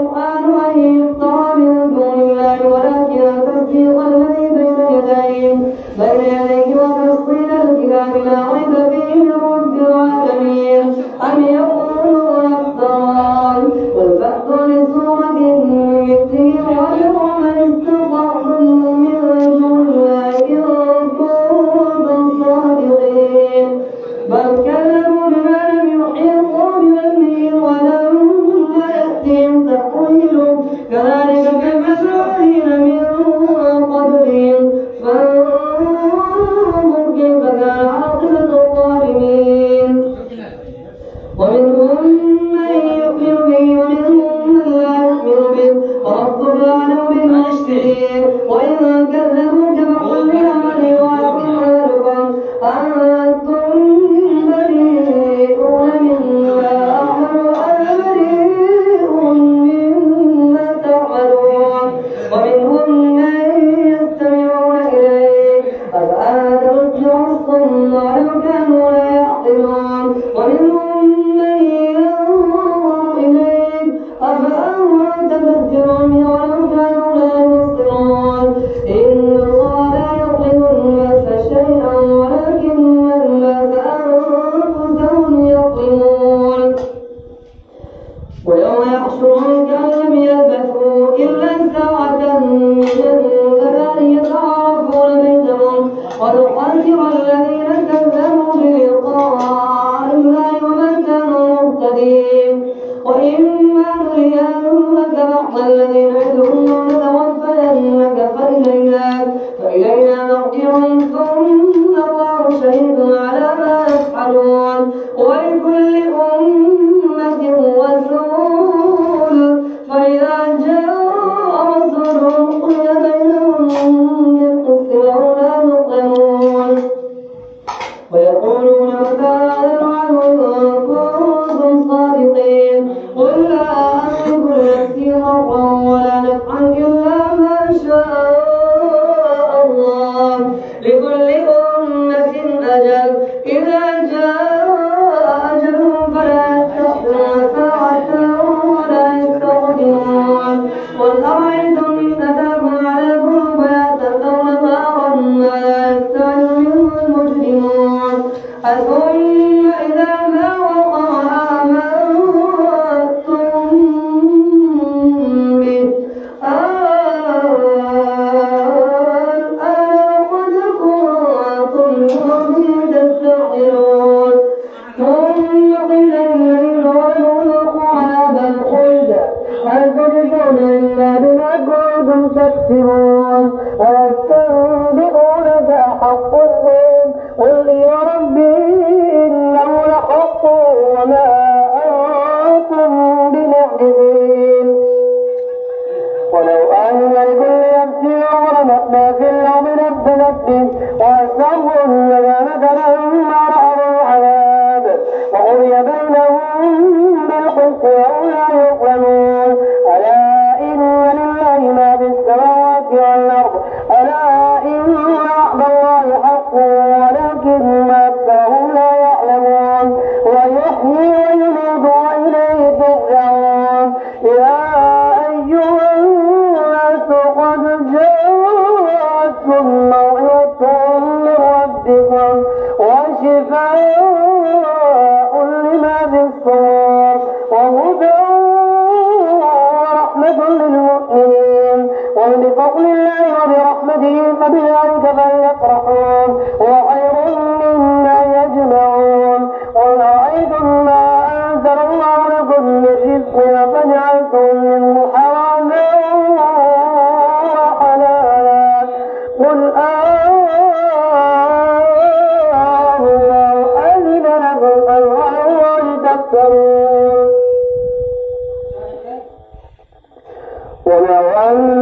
القرآن أن يفترى من دون الله ولكن تصديق الذي بين يديه وتفصيل الكتاب لا ريب فيه من رب العالمين أم يقولون افتراه قل فأتوا بسورة مثله وادعوا من استطعتم من دون الله إن كنتم صادقين بل كذبوا بما لم يحيطوا بعلمه ولما يأتهم تأويله كذلك كذب الذين من قبلهم فانظر كيف كان عاقبة الظالمين ومنهم من يؤمن به ومنهم من لا يؤمن به وربك أعلم بالمفسدين وإن كذبوك فقل لعملي وأعلم أمركم أنتم بريئون مما أعمل وأنا بريء مما تعملون ومنهم من يستمعون إليك أفأنت تسمع الصم ولو كانوا لا يعقلون ومنهم من ينظر إليك أفأنت تبصر ولو كانوا لا يبصرون إن الله لا يظلم الناس شيئا ولكن الناس أنفسهم يظلمون ويوم يحشرهم كأن لم يلبثوا إلا ساعة من نهار يتعارفون بينهم ونخسر الذين كذبوا بلقاء الله وما كانوا مهتدين وإما نرينك بعض الذي نعدهم ونتوفينك فإلينا مرجعهم ثم الله شهيد على ما يفعلون ولكل أمة رسول فإذا جاء رسولهم قضي بينهم بالقسط وهم لا يظلمون ويقولون متى هذا الوعد إن كنتم صادقين قل لا أملك لنفسي ضرا ولا نفعا إلا ما شاء الله لكل أمة أجل إذا جاء أجلهم فلا يستأخرون ساعة ولا يستقدمون قل أرأيتم إن أتاكم عذابه فلا تأتون نارا ما يستعجل منه المجرمون ثم إذا ما وقع آمنتم به قد كنتم به تستعجلون ثم قيل للذين ظلموا ذوقوا عذاب الخلد هل تجزون إلا بما كنتم تكسبون ويستنبئونك أحق الظلم قل يا ربي إنه لحق وما أنتم بمعجزين ولو أن لكل نفس ظلمت ما في الأرض نفس وأسروا الندامة لما رأوا العذاب وقضي بينهم بالقسط وهم لا يظلمون ألا إن لله ما في السماوات والأرض ألا إن وعد الله حق ولكن أكثرهم لا يعلمون ويحيي ويميت وإليه ترجعون يا أيها الناس قد جاءتكم موعظة من ربكم وشفاء لما في الصدور وهدى ورحمة للمؤمنين وبفضل الله وبرحمته فبذلك فليفرحوا وخير مما يجمعون قل أرأيتم ما أنزل الله لكم من رزق فجعلتم منه حراما وحلالا قل الله أذن لكم فعلى الله تفترون ولو أن